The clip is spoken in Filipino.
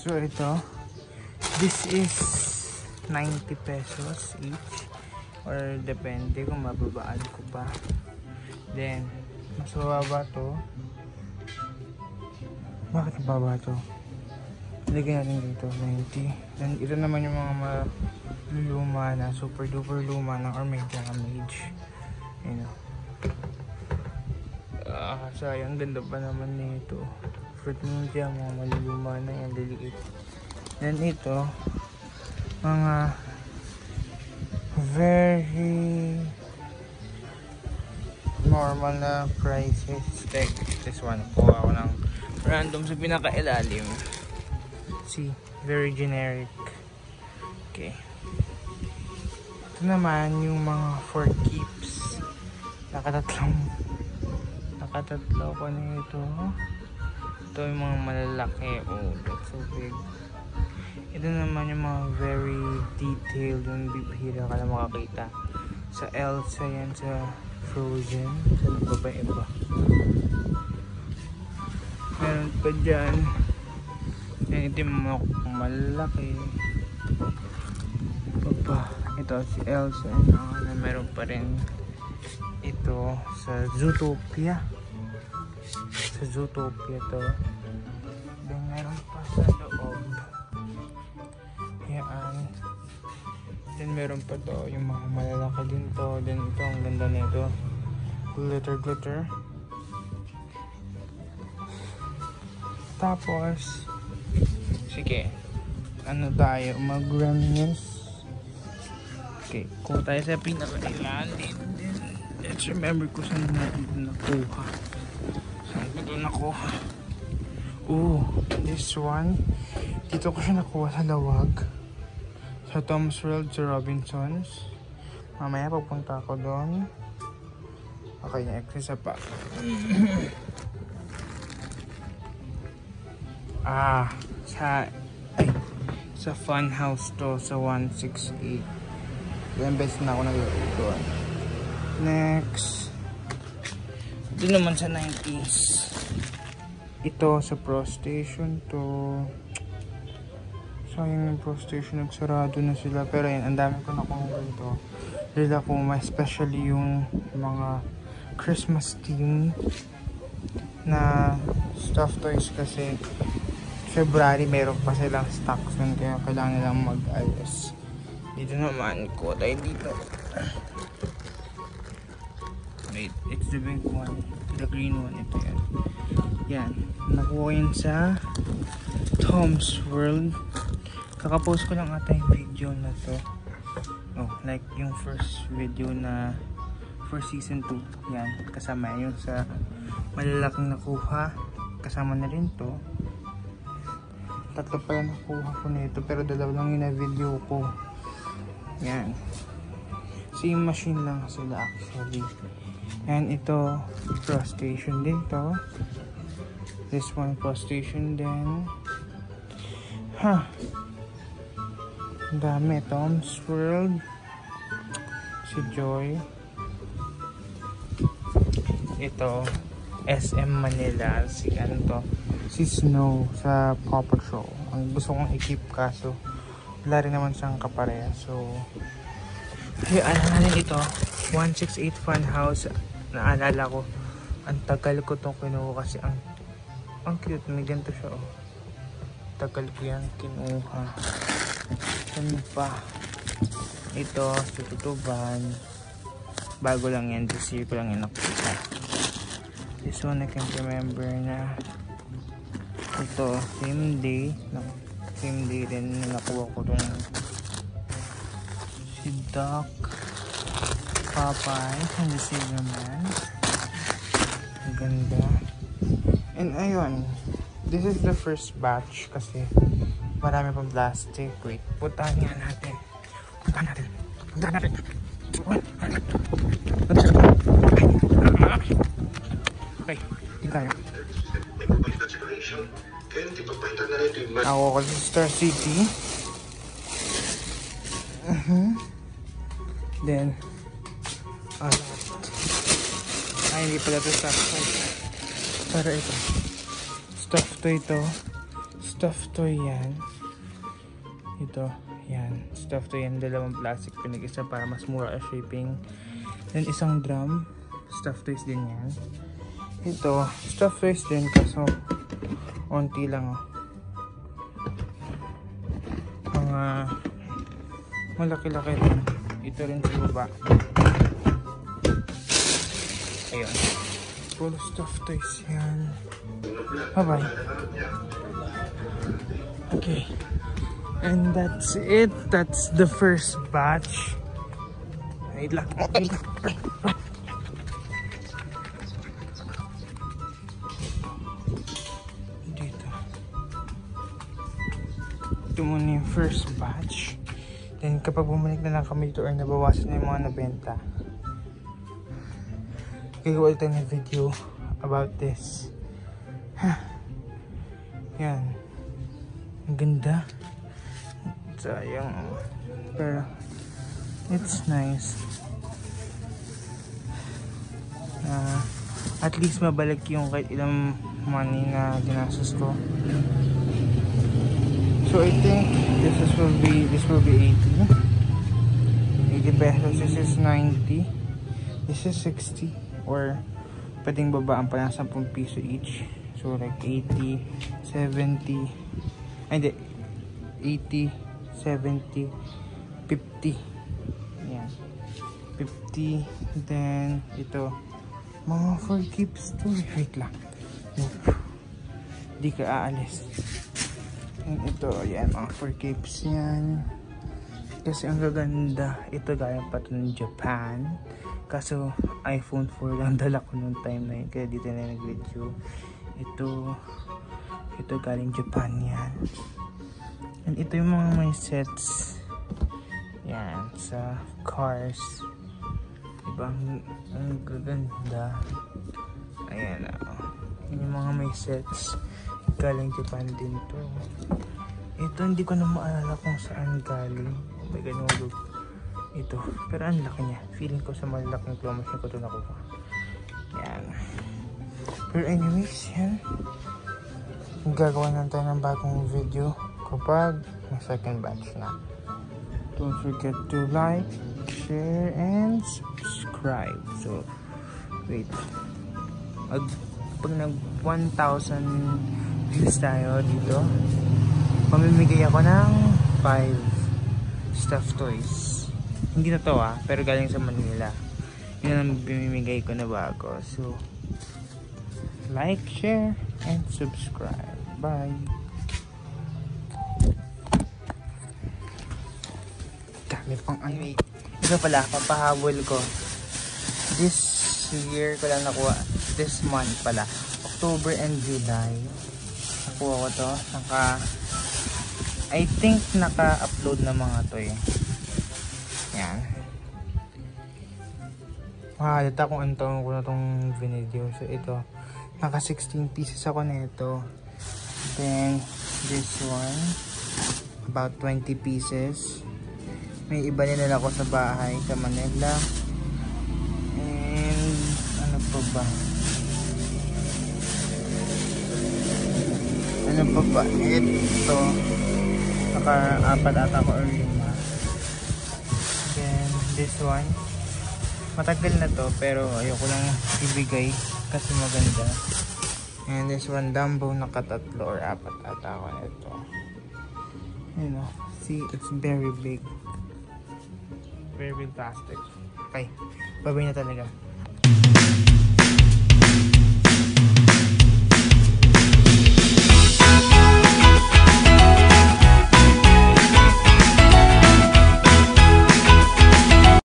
So ito, this is 90 pesos each, or depende kung mababaan ko pa. Then mas mababa to. Bakit mababa to? Lagyan natin dito 90. Then ito naman yung mga maluluma na, super duper luma na, or may damage, you know. Sayang, ganda pa naman nito. Fruit Ninja, mga maluluma na yan, liliit. Then ito, mga very normal na prices. Like this one, kuha ako ng random sa pinakailalim. See, very generic. Okay. Ito naman yung mga for keeps. Nakatatlo ko nito. Ito yung mga malalaki. Oh, that's so big. Ito naman yung mga very detailed, yung bibihira ka na makakita. Sa Elsa yan, sa Frozen. Sa iba. Meron pa dyan. Ito yung mga malaki. Ito si Elsa. Meron pa rin ito sa Zootopia. Sa Zootopia to. Then meron pa sa loob. Yan. Then meron pa to yung mga malalaki din to. Then ito ang ganda nito. Glitter. Tapos sige, ano tayo, mag-reminisce. Okay, kung tayo sa pinakailalim, let's remember kung saan natin ito nakuha. Oh, this one, dito ko siya nakuha sa Lawag, sa Tom's World, sa Robinsons. Mamaya pagpunta ako doon. Okay, na-exercise pa. Sa Fun House to, sa 168. Ilang beses na ako nag-load doon. Next, ito naman sa 90s. Ito sa Pro Station to. Sayang yung Pro Station, nagsarado na sila. Pero yan, ang dami ko nakuha dito. Lila ko, especially yung mga Christmas theme na stuffed toys, kasi February meron pa silang stocks nun, kaya kailangan nilang mag-ayos. Dito naman, kuha tayo dito. Wait, it's the big one, the green one. Ito yan, nakuha yun sa Tom's World. Kakapost ko lang ata yung video na to. Oh, like yung first video na for season 2. Yan, kasama yun sa malalaking nakuha. Kasama na rin to. Tatlo pala nakuha ko nito, pero dalawa lang yung na-video ko. Yan. Same machine lang sila actually. And ito, Pro Station din to. This one, Pro Station din. Ang dami. Tom's World. Si Joy. Ito, SM Manila. Si ano to? Si Snow sa Paw Patrol. Ang gusto kong i-keep, kaso wala rin naman siyang kapareha. So ano natin ito, 168 Fun House. Naalala ko, ang tagal ko itong kinuha kasi ang cute, may ganito siya. Oh, tagal ko yan kinuha. Ano pa? Ito sa Tutuban, bago lang yan, this year ko lang yan nakita. This one I can't remember na. Ito, same day rin nakuha ko dun. Si Doc, Popeye, and the Sailor Man. Ang ganda. And ayun, this is the first batch kasi marami pang plastic. Wait, puntahan natin. Okay, dito tayo. Ako kasi Star City. Then hindi pala ito stuff toy. Pero ito stuff toy ito. stuffed toy yan. Ito, yan. Stuffed toy yan. Dalawang plastic pinag-isa para mas mura ang shipping. Then isang drum. Stuffed toys din yan. Ito, stuffed toys din kaso onti lang. Mga malaki-laki rin. Ito rin sa baba. Ayun. Full stuffed toys yan. Bye-bye. Okay. And that's it. That's the first batch. Wait lang. Dito. Ito muna yung first batch. Then kapag bumalik na lang kami dito or nabawasan na yung mga nabenta, gagawa tayo ng video about this. Yan. Ang ganda. Sayang. Pero it's nice. At least mabalik yung kahit ilang money na ginastos ko. So I think this will be 80 pesos. This is 90. This is 60. Or pwedeng babaan pa ng 10 piso each. So like 80, 70. Ay hindi. 80, 70, 50. Yan. 50. Then ito. Mga for keeps to. Wait lang. Nope. Di ka aalis. And ito. Yan. Mga for keeps yan. Kasi ang gaganda. Ito gaya pa ito ng Japan. Kaso iPhone 4 lang dala ko nung time na yun. Kaya dito na nag-video. Ito galing Japan yan. And ito yung mga may sets. Yan. Sa cars. Diba? Ang gaganda. Ayan na. Yung mga may sets. Galing Japan din to. Ito hindi ko na maalala kung saan galing. Oh my god. Ito. Pero ang laki niya. Feeling ko sa malaking claw machine ko ito nakuha. Yan. Pero anyways, yan. Gagawa na tayo ng bagong video kapag may second batch na. Don't forget to like, share, and subscribe. So, wait. Pag nag 1,000 views tayo dito, mamimigay ako ng 5 stuffed toys. Hindi na to pero galing sa Manila. Yun ang bimimigay ko na bago. So, like, share, and subscribe. Bye! Dami pang ano. Ito pala, papahabol ko. This year ko lang nakuha. This month pala. October and July. Nakuha ko to. I think naka-upload na mga to eh. Yan. Mahalata kung ang taon ko na tong video. So ito, naka 16 pieces ako nito. Then this one, about 20 pieces. May iba nila ako sa bahay sa Manila. And ano pa ba? Ito, naka-apat ata ko or 5. Then this one, matagal na to pero ayoko lang ibigay kasi maganda. And this one, Dumbo, naka-3 or 4 ata ako nito. You know, see, it's very big. Very big plastic. Okay, babay na talaga.